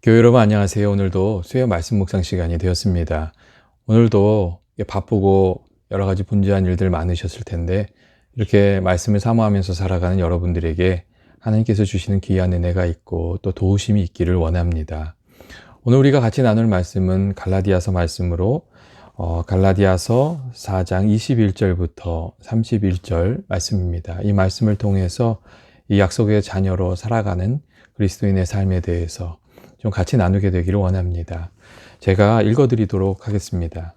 교회 여러분 안녕하세요. 오늘도 수요 말씀 묵상 시간이 되었습니다. 오늘도 바쁘고 여러 가지 분주한 일들 많으셨을 텐데 이렇게 말씀을 사모하면서 살아가는 여러분들에게 하나님께서 주시는 귀한 은혜가 있고 또 도우심이 있기를 원합니다. 오늘 우리가 같이 나눌 말씀은 갈라디아서 말씀으로 갈라디아서 4장 21절부터 31절 말씀입니다. 이 말씀을 통해서 이 약속의 자녀로 살아가는 그리스도인의 삶에 대해서 좀 같이 나누게 되기를 원합니다. 제가 읽어드리도록 하겠습니다.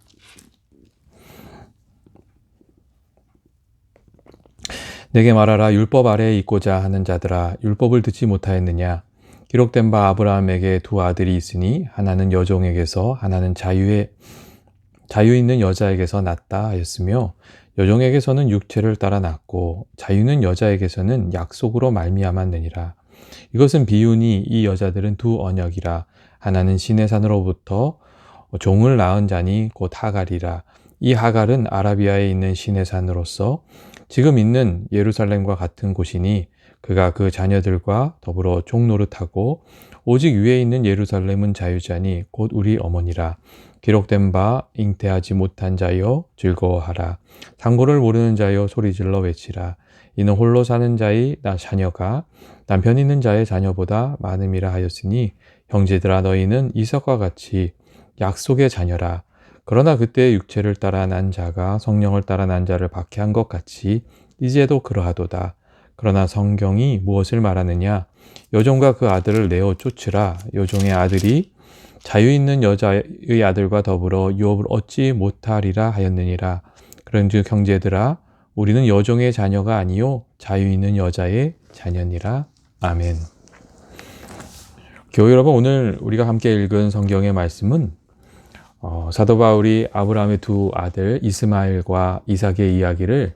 내게 말하라. 율법 아래에 있고자 하는 자들아, 율법을 듣지 못하였느냐? 기록된 바 아브라함에게 두 아들이 있으니 하나는 여종에게서 하나는 자유 있는 여자에게서 났다 하였으며, 여종에게서는 육체를 따라 났고 자유는 여자에게서는 약속으로 말미암았느니라. 이것은 비유니 이 여자들은 두 언역이라. 하나는 시내 산으로부터 종을 낳은 자니 곧 하갈이라. 이 하갈은 아라비아에 있는 시내 산으로서 지금 있는 예루살렘과 같은 곳이니 그가 그 자녀들과 더불어 종 노릇하고, 오직 위에 있는 예루살렘은 자유자니 곧 우리 어머니라. 기록된 바 잉태하지 못한 자여 즐거워하라. 상고를 모르는 자여 소리질러 외치라. 이는 홀로 사는 자의 자녀가 남편 있는 자의 자녀보다 많음이라 하였으니, 형제들아 너희는 이삭과 같이 약속의 자녀라. 그러나 그때 육체를 따라 난 자가 성령을 따라 난 자를 박해한 것 같이 이제도 그러하도다. 그러나 성경이 무엇을 말하느냐? 여종과 그 아들을 내어 쫓으라. 여종의 아들이 자유 있는 여자의 아들과 더불어 유업을 얻지 못하리라 하였느니라. 그런즉 형제들아, 우리는 여종의 자녀가 아니요 자유 있는 여자의 자녀니라. 아멘. 교회 여러분, 오늘 우리가 함께 읽은 성경의 말씀은 사도 바울이 아브라함의 두 아들 이스마엘과 이삭의 이야기를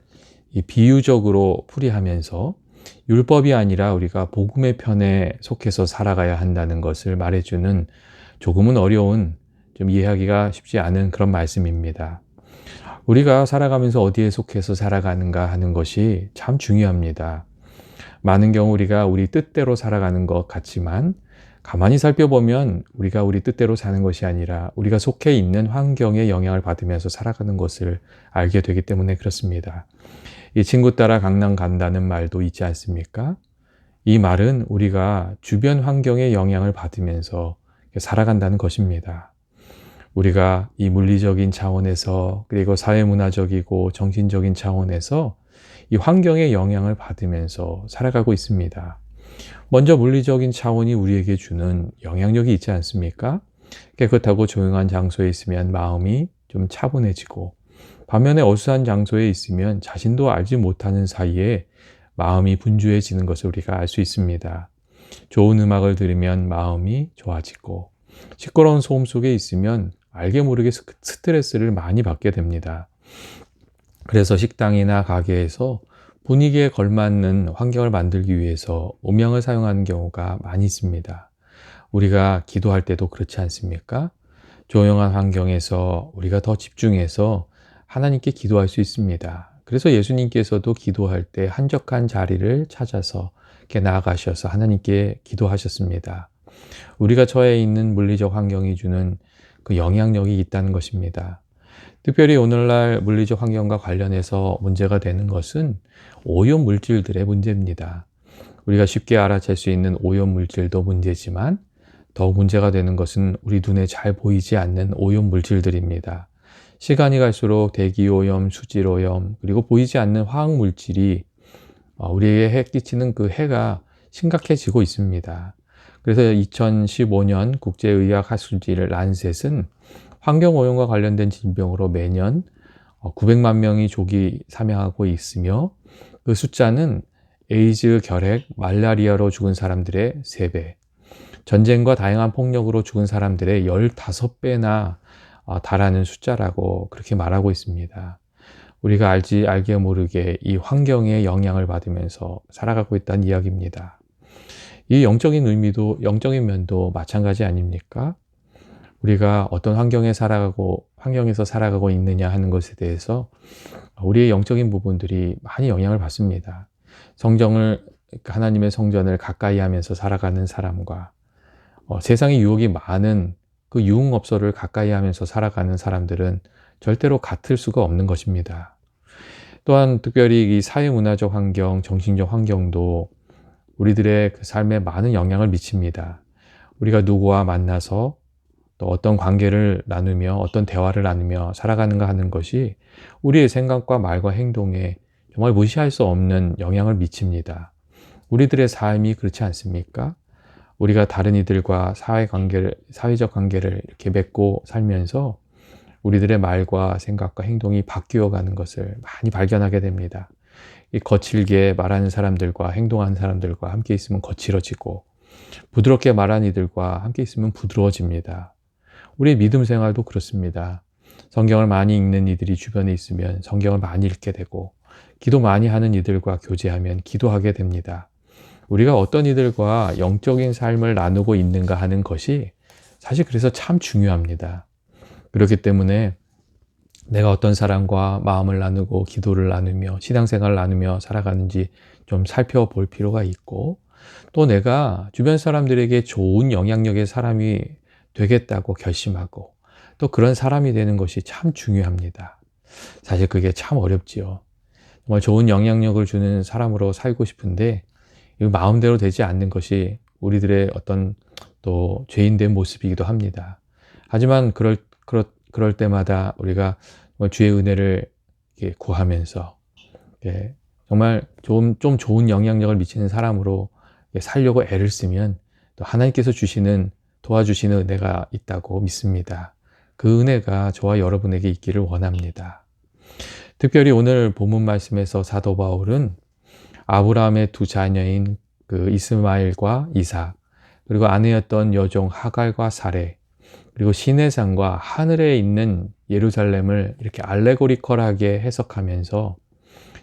비유적으로 풀이하면서 율법이 아니라 우리가 복음의 편에 속해서 살아가야 한다는 것을 말해주는 조금은 어려운, 좀 이해하기가 쉽지 않은 그런 말씀입니다. 우리가 살아가면서 어디에 속해서 살아가는가 하는 것이 참 중요합니다. 많은 경우 우리가 우리 뜻대로 살아가는 것 같지만 가만히 살펴보면 우리가 우리 뜻대로 사는 것이 아니라 우리가 속해 있는 환경에 영향을 받으면서 살아가는 것을 알게 되기 때문에 그렇습니다. 이 친구 따라 강남 간다는 말도 있지 않습니까? 이 말은 우리가 주변 환경에 영향을 받으면서 살아간다는 것입니다. 우리가 이 물리적인 차원에서, 그리고 사회문화적이고 정신적인 차원에서 이 환경에 영향을 받으면서 살아가고 있습니다. 먼저 물리적인 차원이 우리에게 주는 영향력이 있지 않습니까? 깨끗하고 조용한 장소에 있으면 마음이 좀 차분해지고, 반면에 어수선한 장소에 있으면 자신도 알지 못하는 사이에 마음이 분주해지는 것을 우리가 알 수 있습니다. 좋은 음악을 들으면 마음이 좋아지고, 시끄러운 소음 속에 있으면 알게 모르게 스트레스를 많이 받게 됩니다. 그래서 식당이나 가게에서 분위기에 걸맞는 환경을 만들기 위해서 음향을 사용하는 경우가 많이 있습니다. 우리가 기도할 때도 그렇지 않습니까? 조용한 환경에서 우리가 더 집중해서 하나님께 기도할 수 있습니다. 그래서 예수님께서도 기도할 때 한적한 자리를 찾아서 이렇게 나아가셔서 하나님께 기도하셨습니다. 우리가 처해 있는 물리적 환경이 주는 그 영향력이 있다는 것입니다. 특별히 오늘날 물리적 환경과 관련해서 문제가 되는 것은 오염 물질들의 문제입니다. 우리가 쉽게 알아챌 수 있는 오염 물질도 문제지만 더욱 문제가 되는 것은 우리 눈에 잘 보이지 않는 오염 물질들입니다. 시간이 갈수록 대기오염, 수질오염, 그리고 보이지 않는 화학 물질이 우리에게 해 끼치는 그 해가 심각해지고 있습니다. 그래서 2015년 국제의학학술지 란셋은 환경오염과 관련된 질병으로 매년 900만 명이 조기 사망하고 있으며, 그 숫자는 에이즈, 결핵, 말라리아로 죽은 사람들의 3배, 전쟁과 다양한 폭력으로 죽은 사람들의 15배나 달하는 숫자라고 그렇게 말하고 있습니다. 우리가 알게 모르게 이 환경에 영향을 받으면서 살아가고 있다는 이야기입니다. 이 영적인 면도 마찬가지 아닙니까? 우리가 어떤 환경에서 살아가고 있느냐 하는 것에 대해서 우리의 영적인 부분들이 많이 영향을 받습니다. 하나님의 성전을 가까이 하면서 살아가는 사람과 세상에 유혹이 많은 그 유흥업소를 가까이 하면서 살아가는 사람들은 절대로 같을 수가 없는 것입니다. 또한 특별히 이 사회문화적 환경, 정신적 환경도 우리들의 그 삶에 많은 영향을 미칩니다. 우리가 누구와 만나서 또 어떤 관계를 나누며 어떤 대화를 나누며 살아가는가 하는 것이 우리의 생각과 말과 행동에 정말 무시할 수 없는 영향을 미칩니다. 우리들의 삶이 그렇지 않습니까? 우리가 다른 이들과 사회적 관계를 이렇게 맺고 살면서 우리들의 말과 생각과 행동이 바뀌어 가는 것을 많이 발견하게 됩니다. 이 거칠게 말하는 사람들과 행동하는 사람들과 함께 있으면 거칠어지고, 부드럽게 말하는 이들과 함께 있으면 부드러워집니다. 우리의 믿음 생활도 그렇습니다. 성경을 많이 읽는 이들이 주변에 있으면 성경을 많이 읽게 되고, 기도 많이 하는 이들과 교제하면 기도하게 됩니다. 우리가 어떤 이들과 영적인 삶을 나누고 있는가 하는 것이 사실 그래서 참 중요합니다. 그렇기 때문에 내가 어떤 사람과 마음을 나누고 기도를 나누며 신앙생활을 나누며 살아가는지 좀 살펴볼 필요가 있고, 또 내가 주변 사람들에게 좋은 영향력의 사람이 되겠다고 결심하고 또 그런 사람이 되는 것이 참 중요합니다. 사실 그게 참 어렵지요. 정말 좋은 영향력을 주는 사람으로 살고 싶은데 이 마음대로 되지 않는 것이 우리들의 어떤 또 죄인된 모습이기도 합니다. 하지만 그럴 때마다 우리가 주의 은혜를 구하면서 정말 좀 좋은 영향력을 미치는 사람으로 살려고 애를 쓰면 또 하나님께서 도와주시는 은혜가 있다고 믿습니다. 그 은혜가 저와 여러분에게 있기를 원합니다. 특별히 오늘 본문 말씀에서 사도 바울은 아브라함의 두 자녀인 그 이스마엘과 이삭, 그리고 아내였던 여종 하갈과 사레, 그리고 시내산과 하늘에 있는 예루살렘을 이렇게 알레고리컬하게 해석하면서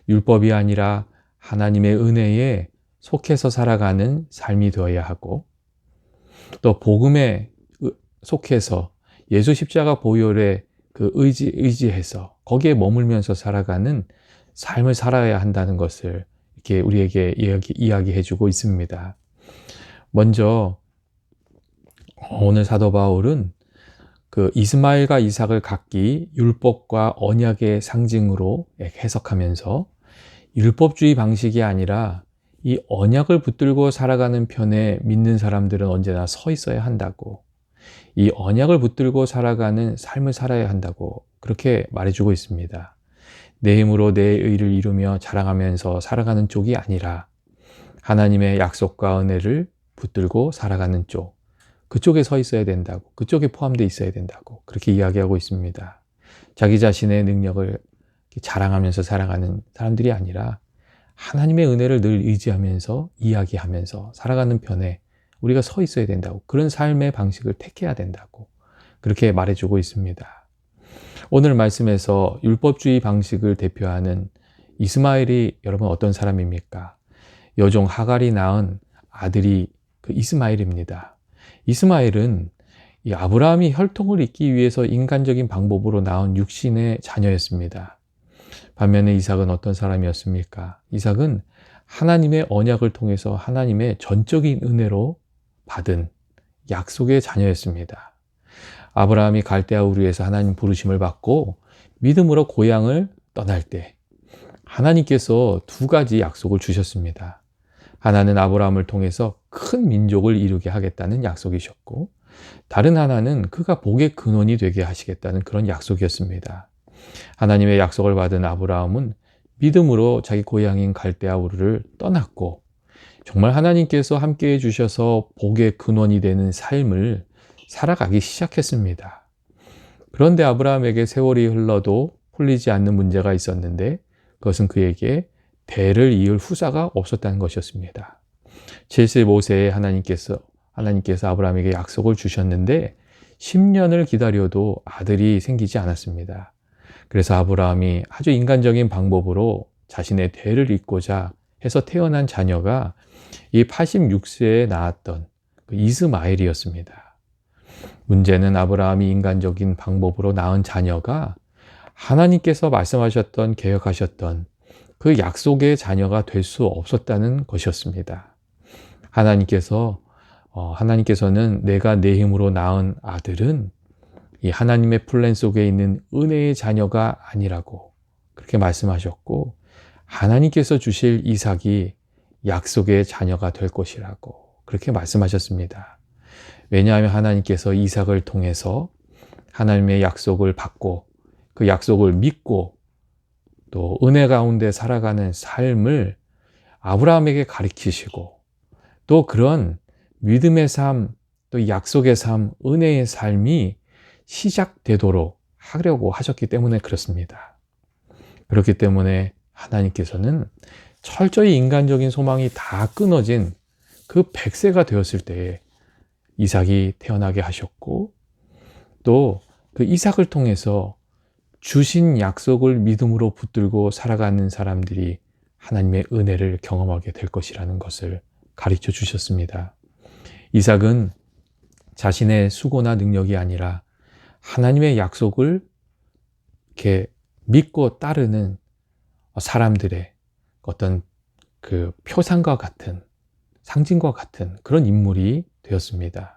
율법이 아니라 하나님의 은혜에 속해서 살아가는 삶이 되어야 하고, 또 복음에 속해서 예수 십자가 보혈에 그 의지해서 거기에 머물면서 살아가는 삶을 살아야 한다는 것을 이렇게 우리에게 이야기해 주고 있습니다. 먼저 오늘 사도 바울은 그 이스마엘과 이삭을 각기 율법과 언약의 상징으로 해석하면서 율법주의 방식이 아니라 이 언약을 붙들고 살아가는 편에 믿는 사람들은 언제나 서 있어야 한다고, 이 언약을 붙들고 살아가는 삶을 살아야 한다고 그렇게 말해주고 있습니다. 내 힘으로 내 의를 이루며 자랑하면서 살아가는 쪽이 아니라 하나님의 약속과 은혜를 붙들고 살아가는 쪽, 그쪽에 서 있어야 된다고, 그쪽에 포함되어 있어야 된다고 그렇게 이야기하고 있습니다. 자기 자신의 능력을 자랑하면서 살아가는 사람들이 아니라 하나님의 은혜를 늘 의지하면서 이야기하면서 살아가는 편에 우리가 서 있어야 된다고, 그런 삶의 방식을 택해야 된다고 그렇게 말해주고 있습니다. 오늘 말씀에서 율법주의 방식을 대표하는 이스마엘이 여러분 어떤 사람입니까? 여종 하갈이 낳은 아들이 그 이스마엘입니다. 이스마엘은 이 아브라함이 혈통을 잇기 위해서 인간적인 방법으로 낳은 육신의 자녀였습니다. 반면에 이삭은 어떤 사람이었습니까? 이삭은 하나님의 언약을 통해서 하나님의 전적인 은혜로 받은 약속의 자녀였습니다. 아브라함이 갈대아 우르에서 하나님 부르심을 받고 믿음으로 고향을 떠날 때 하나님께서 두 가지 약속을 주셨습니다. 하나는 아브라함을 통해서 큰 민족을 이루게 하겠다는 약속이셨고, 다른 하나는 그가 복의 근원이 되게 하시겠다는 그런 약속이었습니다. 하나님의 약속을 받은 아브라함은 믿음으로 자기 고향인 갈대아 우르를 떠났고, 정말 하나님께서 함께해 주셔서 복의 근원이 되는 삶을 살아가기 시작했습니다. 그런데 아브라함에게 세월이 흘러도 풀리지 않는 문제가 있었는데, 그것은 그에게 대를 이을 후사가 없었다는 것이었습니다. 75세에 하나님께서 아브라함에게 약속을 주셨는데 10년을 기다려도 아들이 생기지 않았습니다. 그래서 아브라함이 아주 인간적인 방법으로 자신의 대를 잇고자 해서 태어난 자녀가 이 86세에 낳았던 그 이스마엘이었습니다. 문제는 아브라함이 인간적인 방법으로 낳은 자녀가 하나님께서 말씀하셨던, 계획하셨던 그 약속의 자녀가 될 수 없었다는 것이었습니다. 하나님께서 하나님께서는 내가 내 힘으로 낳은 아들은 이 하나님의 플랜 속에 있는 은혜의 자녀가 아니라고 그렇게 말씀하셨고, 하나님께서 주실 이삭이 약속의 자녀가 될 것이라고 그렇게 말씀하셨습니다. 왜냐하면 하나님께서 이삭을 통해서 하나님의 약속을 받고 그 약속을 믿고 또 은혜 가운데 살아가는 삶을 아브라함에게 가르치시고, 또 그런 믿음의 삶, 또 약속의 삶, 은혜의 삶이 시작되도록 하려고 하셨기 때문에 그렇습니다. 그렇기 때문에 하나님께서는 철저히 인간적인 소망이 다 끊어진 그 100세가 되었을 때에 이삭이 태어나게 하셨고, 또 그 이삭을 통해서 주신 약속을 믿음으로 붙들고 살아가는 사람들이 하나님의 은혜를 경험하게 될 것이라는 것을 가르쳐 주셨습니다. 이삭은 자신의 수고나 능력이 아니라 하나님의 약속을 이렇게 믿고 따르는 사람들의 어떤 그 표상과 같은, 상징과 같은 그런 인물이 되었습니다.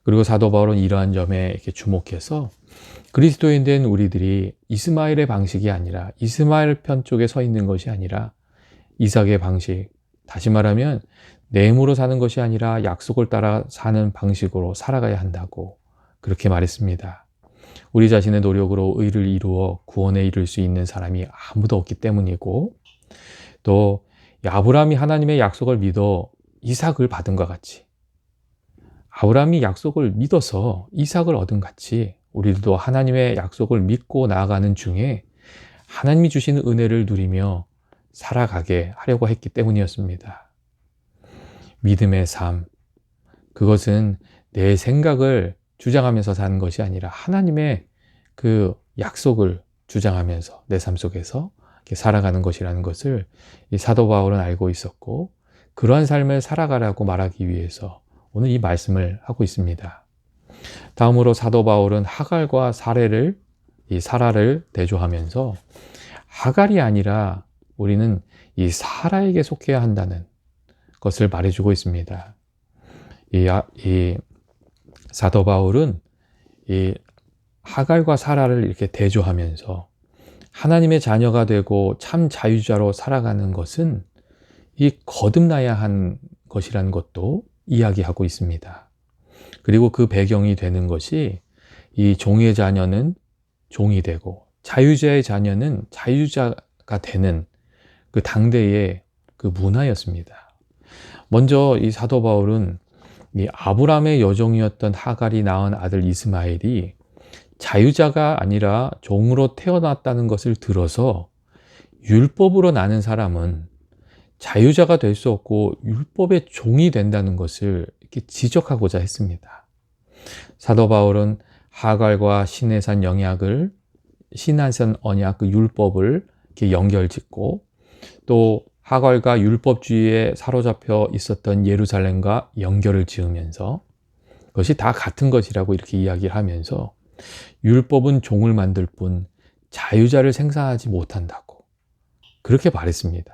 그리고 사도 바울은 이러한 점에 이렇게 주목해서 그리스도인 된 우리들이 이스마엘의 방식이 아니라, 이스마엘 편 쪽에 서 있는 것이 아니라 이삭의 방식, 다시 말하면 내 힘으로 사는 것이 아니라 약속을 따라 사는 방식으로 살아가야 한다고 그렇게 말했습니다. 우리 자신의 노력으로 의를 이루어 구원에 이를 수 있는 사람이 아무도 없기 때문이고, 또 아브라함이 하나님의 약속을 믿어 이삭을 받은 것 같이, 아브라함이 약속을 믿어서 이삭을 얻은 같이 우리들도 하나님의 약속을 믿고 나아가는 중에 하나님이 주시는 은혜를 누리며 살아가게 하려고 했기 때문이었습니다. 믿음의 삶, 그것은 내 생각을 주장하면서 사는 것이 아니라 하나님의 그 약속을 주장하면서 내 삶 속에서 이렇게 살아가는 것이라는 것을 이 사도 바울은 알고 있었고, 그러한 삶을 살아가라고 말하기 위해서 오늘 이 말씀을 하고 있습니다. 다음으로 사도 바울은 하갈과 사라를 대조하면서 하갈이 아니라 우리는 이 사라에게 속해야 한다는 것을 말해주고 있습니다. 이 사도 바울은 이 하갈과 사라를 이렇게 대조하면서 하나님의 자녀가 되고 참 자유자로 살아가는 것은 이 거듭나야 한 것이라는 것도 이야기하고 있습니다. 그리고 그 배경이 되는 것이 이 종의 자녀는 종이 되고 자유자의 자녀는 자유자가 되는 그 당대의 그 문화였습니다. 먼저 이 사도 바울은 이 아브라함의 여종이었던 하갈이 낳은 아들 이스마엘이 자유자가 아니라 종으로 태어났다는 것을 들어서 율법으로 나는 사람은 자유자가 될 수 없고 율법의 종이 된다는 것을 이렇게 지적하고자 했습니다. 사도 바울은 하갈과 시내산 언약, 그 율법을 이렇게 연결짓고, 또 하갈과 율법주의에 사로잡혀 있었던 예루살렘과 연결을 지으면서 그것이 다 같은 것이라고 이렇게 이야기를 하면서 율법은 종을 만들 뿐 자유자를 생산하지 못한다고 그렇게 말했습니다.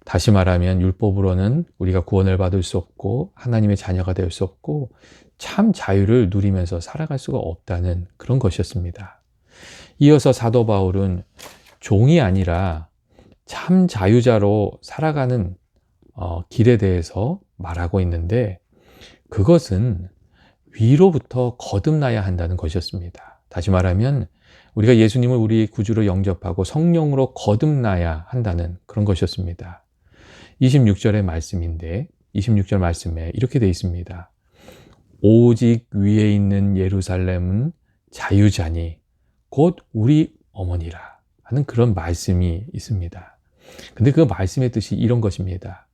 다시 말하면 율법으로는 우리가 구원을 받을 수 없고 하나님의 자녀가 될 수 없고 참 자유를 누리면서 살아갈 수가 없다는 그런 것이었습니다. 이어서 사도 바울은 종이 아니라 참 자유자로 살아가는 길에 대해서 말하고 있는데, 그것은 위로부터 거듭나야 한다는 것이었습니다. 다시 말하면 우리가 예수님을 우리 구주로 영접하고 성령으로 거듭나야 한다는 그런 것이었습니다. 26절의 말씀인데, 26절 말씀에 이렇게 되어 있습니다. 오직 위에 있는 예루살렘은 자유자니 곧 우리 어머니라 하는 그런 말씀이 있습니다. 근데 그 말씀의 뜻이 이런 것입니다.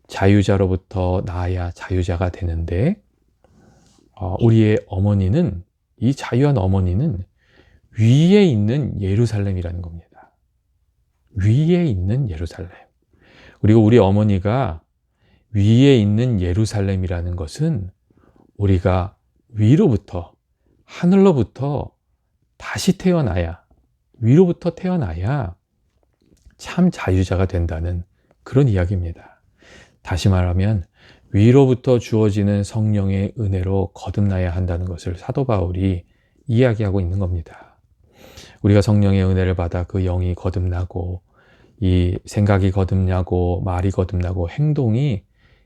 자유자로부터 나아야 자유자가 되는데, 우리의 어머니는, 이 자유한 어머니는 위에 있는 예루살렘이라는 겁니다. 위에 있는 예루살렘. 그리고 우리 어머니가 위에 있는 예루살렘이라는 것은 우리가 위로부터, 하늘로부터 다시 태어나야, 위로부터 태어나야 참 자유자가 된다는 그런 이야기입니다. 다시 말하면 위로부터 주어지는 성령의 은혜로 거듭나야 한다는 것을 사도 바울이 이야기하고 있는 겁니다. 우리가 성령의 은혜를 받아 그 영이 거듭나고 이 생각이 거듭나고 말이 거듭나고 행동이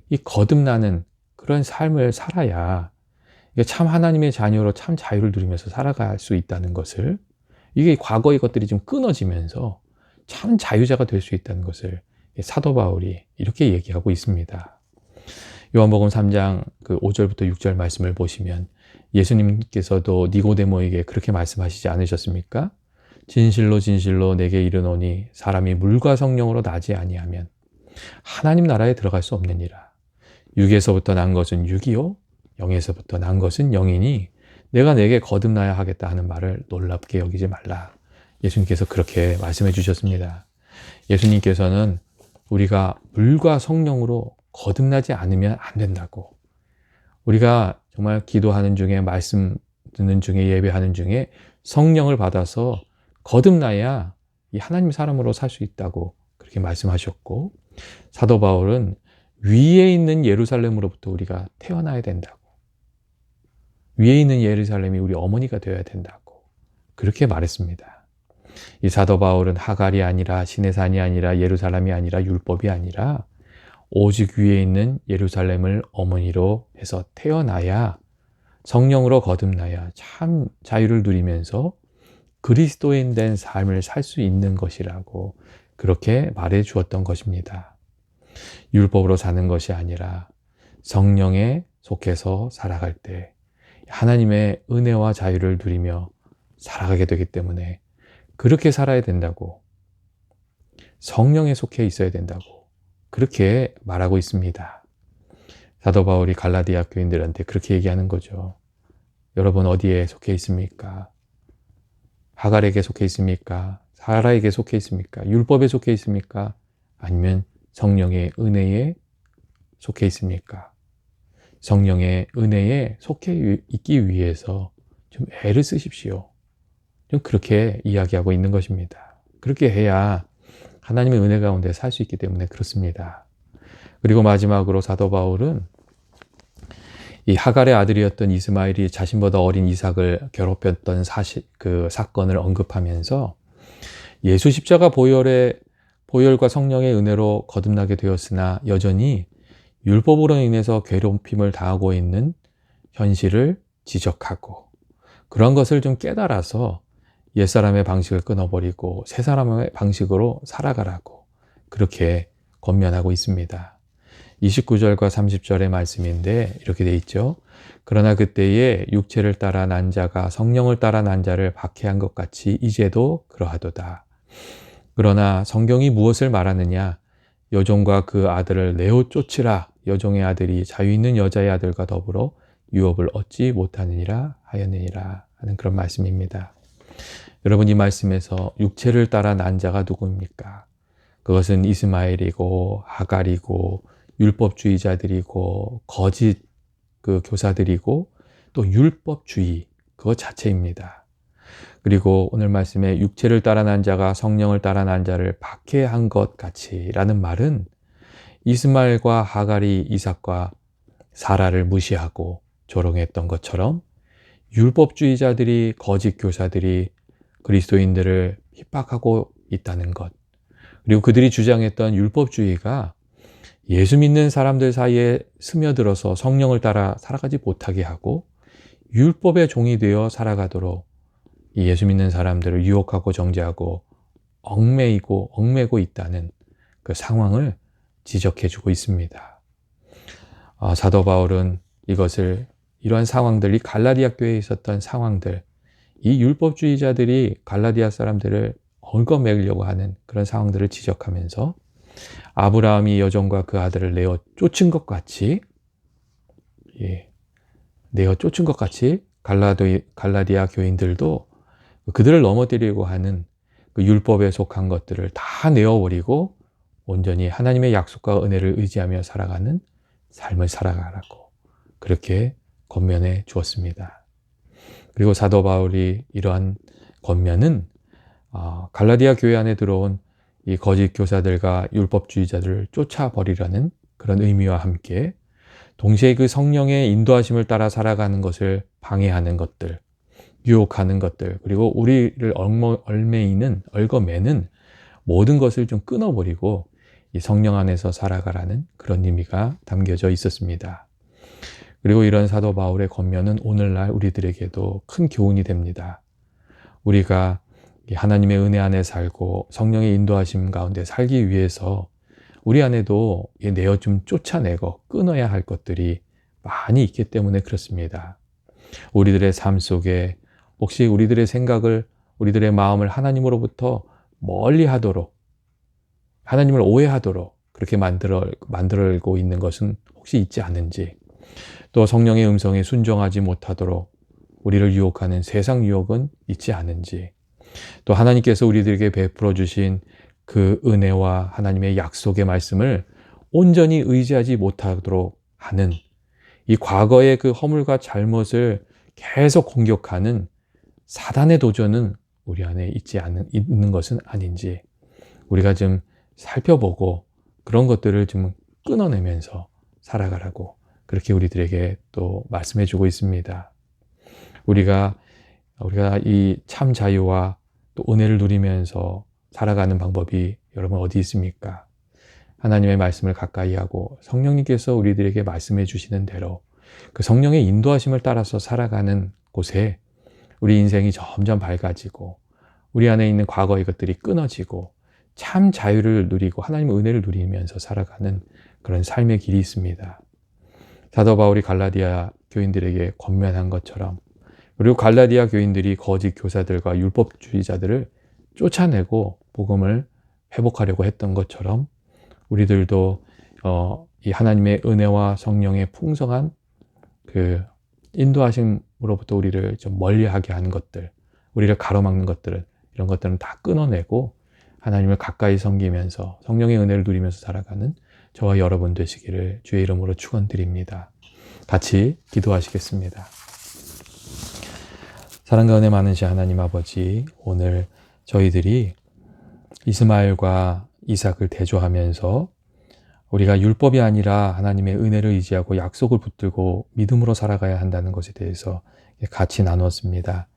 이 거듭나는 그런 삶을 살아야 이게 참 하나님의 자녀로 참 자유를 누리면서 살아갈 수 있다는 것을, 이게 과거의 것들이 좀 끊어지면서 참 자유자가 될 수 있다는 것을 사도 바울이 이렇게 얘기하고 있습니다. 요한복음 3장 그 5절부터 6절 말씀을 보시면 예수님께서도 니고데모에게 그렇게 말씀하시지 않으셨습니까? 진실로 진실로 내게 이르노니 사람이 물과 성령으로 나지 아니하면 하나님 나라에 들어갈 수 없느니라. 육에서부터 난 것은 육이요 영에서부터 난 것은 영이니 내가 내게 거듭나야 하겠다 하는 말을 놀랍게 여기지 말라. 예수님께서 그렇게 말씀해 주셨습니다. 예수님께서는 우리가 물과 성령으로 거듭나지 않으면 안 된다고, 우리가 정말 기도하는 중에 말씀 듣는 중에 예배하는 중에 성령을 받아서 거듭나야 이 하나님 사람으로 살 수 있다고 그렇게 말씀하셨고, 사도 바울은 위에 있는 예루살렘으로부터 우리가 태어나야 된다고, 위에 있는 예루살렘이 우리 어머니가 되어야 된다고 그렇게 말했습니다. 이 사도 바울은 하갈이 아니라 시내산이 아니라 예루살렘이 아니라 율법이 아니라 오직 위에 있는 예루살렘을 어머니로 해서 태어나야, 성령으로 거듭나야 참 자유를 누리면서 그리스도인 된 삶을 살 수 있는 것이라고 그렇게 말해 주었던 것입니다. 율법으로 사는 것이 아니라 성령에 속해서 살아갈 때 하나님의 은혜와 자유를 누리며 살아가게 되기 때문에 그렇게 살아야 된다고, 성령에 속해 있어야 된다고 그렇게 말하고 있습니다. 사도 바울이 갈라디아 교인들한테 그렇게 얘기하는 거죠. 여러분 어디에 속해 있습니까? 하갈에게 속해 있습니까? 사라에게 속해 있습니까? 율법에 속해 있습니까? 아니면 성령의 은혜에 속해 있습니까? 성령의 은혜에 속해 있기 위해서 좀 애를 쓰십시오. 좀 그렇게 이야기하고 있는 것입니다. 그렇게 해야 하나님의 은혜 가운데 살 수 있기 때문에 그렇습니다. 그리고 마지막으로 사도 바울은 이 하갈의 아들이었던 이스마엘이 자신보다 어린 이삭을 괴롭혔던 그 사건을 언급하면서 예수 십자가 보혈과 성령의 은혜로 거듭나게 되었으나 여전히 율법으로 인해서 괴롭힘을 당하고 있는 현실을 지적하고, 그런 것을 좀 깨달아서 옛사람의 방식을 끊어버리고 새 사람의 방식으로 살아가라고 그렇게 권면하고 있습니다. 29절과 30절의 말씀인데 이렇게 돼 있죠. 그러나 그때에 육체를 따라 난 자가 성령을 따라 난 자를 박해한 것 같이 이제도 그러하도다. 그러나 성경이 무엇을 말하느냐? 여종과 그 아들을 내어 쫓으라. 여종의 아들이 자유 있는 여자의 아들과 더불어 유업을 얻지 못하느니라 하였느니라 하는 그런 말씀입니다. 여러분, 이 말씀에서 육체를 따라 난 자가 누구입니까? 그것은 이스마엘이고 하갈이고 율법주의자들이고 거짓 그 교사들이고 또 율법주의 그것 자체입니다. 그리고 오늘 말씀에 육체를 따라 난 자가 성령을 따라 난 자를 박해한 것 같이라는 말은 이스마엘과 하갈이 이삭과 사라를 무시하고 조롱했던 것처럼 율법주의자들이 거짓 교사들이 그리스도인들을 핍박하고 있다는 것, 그리고 그들이 주장했던 율법주의가 예수 믿는 사람들 사이에 스며들어서 성령을 따라 살아가지 못하게 하고 율법의 종이 되어 살아가도록 이 예수 믿는 사람들을 유혹하고 정죄하고 얽매고 있다는 그 상황을 지적해주고 있습니다. 사도 바울은 이러한 상황들이 갈라디아 교회에 있었던 상황들, 이 율법주의자들이 갈라디아 사람들을 얽어매려고 하는 그런 상황들을 지적하면서 아브라함이 여종과 그 아들을 내어 쫓은 것 같이, 갈라디아 교인들도 그들을 넘어뜨리려고 하는 그 율법에 속한 것들을 다 내어버리고 온전히 하나님의 약속과 은혜를 의지하며 살아가는 삶을 살아가라고 그렇게 권면해 주었습니다. 그리고 사도 바울이 이러한 권면은 갈라디아 교회 안에 들어온 이 거짓 교사들과 율법주의자들을 쫓아버리라는 그런 의미와 함께 동시에 그 성령의 인도하심을 따라 살아가는 것을 방해하는 것들, 유혹하는 것들, 그리고 우리를 얽어매는 모든 것을 좀 끊어버리고 이 성령 안에서 살아가라는 그런 의미가 담겨져 있었습니다. 그리고 이런 사도 바울의 권면은 오늘날 우리들에게도 큰 교훈이 됩니다. 우리가 하나님의 은혜 안에 살고 성령의 인도하심 가운데 살기 위해서 우리 안에도 내어 좀 쫓아내고 끊어야 할 것들이 많이 있기 때문에 그렇습니다. 우리들의 삶 속에 혹시 우리들의 생각을, 우리들의 마음을 하나님으로부터 멀리 하도록, 하나님을 오해하도록 그렇게 만들고 있는 것은 혹시 있지 않은지, 또 성령의 음성에 순종하지 못하도록 우리를 유혹하는 세상 유혹은 있지 않은지, 또 하나님께서 우리들에게 베풀어 주신 그 은혜와 하나님의 약속의 말씀을 온전히 의지하지 못하도록 하는 이 과거의 그 허물과 잘못을 계속 공격하는 사단의 도전은 우리 안에 있는 것은 아닌지 우리가 좀 살펴보고 그런 것들을 좀 끊어내면서 살아가라고 그렇게 우리들에게 또 말씀해 주고 있습니다. 우리가 이 참 자유와 또 은혜를 누리면서 살아가는 방법이 여러분 어디 있습니까? 하나님의 말씀을 가까이 하고 성령님께서 우리들에게 말씀해 주시는 대로 그 성령의 인도하심을 따라서 살아가는 곳에 우리 인생이 점점 밝아지고 우리 안에 있는 과거의 것들이 끊어지고 참 자유를 누리고 하나님의 은혜를 누리면서 살아가는 그런 삶의 길이 있습니다. 사도 바울이 갈라디아 교인들에게 권면한 것처럼, 그리고 갈라디아 교인들이 거짓 교사들과 율법주의자들을 쫓아내고 복음을 회복하려고 했던 것처럼 우리들도 이 하나님의 은혜와 성령의 풍성한 그 인도하심으로부터 우리를 좀 멀리하게 하는 것들, 우리를 가로막는 것들은, 이런 것들은 다 끊어내고 하나님을 가까이 섬기면서 성령의 은혜를 누리면서 살아가는 저와 여러분 되시기를 주의 이름으로 축원드립니다. 같이 기도하시겠습니다. 사랑과 은혜 많으신 하나님 아버지, 오늘 저희들이 이스마엘과 이삭을 대조하면서 우리가 율법이 아니라 하나님의 은혜를 의지하고 약속을 붙들고 믿음으로 살아가야 한다는 것에 대해서 같이 나눴습니다.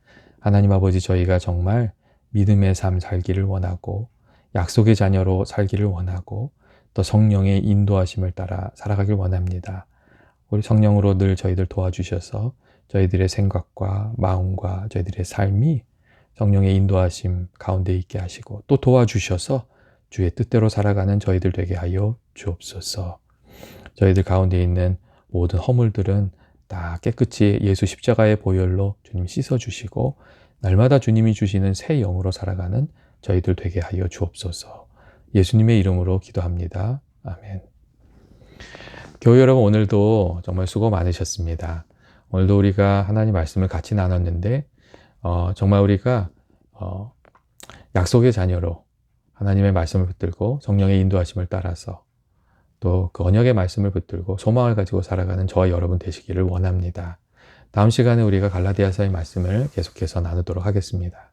하나님 아버지, 저희가 정말 믿음의 삶 살기를 원하고 약속의 자녀로 살기를 원하고 또 성령의 인도하심을 따라 살아가길 원합니다. 우리 성령으로 늘 저희들 도와주셔서 저희들의 생각과 마음과 저희들의 삶이 성령의 인도하심 가운데 있게 하시고 또 도와주셔서 주의 뜻대로 살아가는 저희들 되게 하여 주옵소서. 저희들 가운데 있는 모든 허물들은 다 깨끗이 예수 십자가의 보혈로 주님 씻어주시고 날마다 주님이 주시는 새 영으로 살아가는 저희들 되게 하여 주옵소서. 예수님의 이름으로 기도합니다. 아멘. 교회 여러분, 오늘도 정말 수고 많으셨습니다. 오늘도 우리가 하나님 말씀을 같이 나눴는데 정말 우리가 약속의 자녀로 하나님의 말씀을 붙들고 성령의 인도하심을 따라서 또 그 언약의 말씀을 붙들고 소망을 가지고 살아가는 저와 여러분 되시기를 원합니다. 다음 시간에 우리가 갈라디아서의 말씀을 계속해서 나누도록 하겠습니다.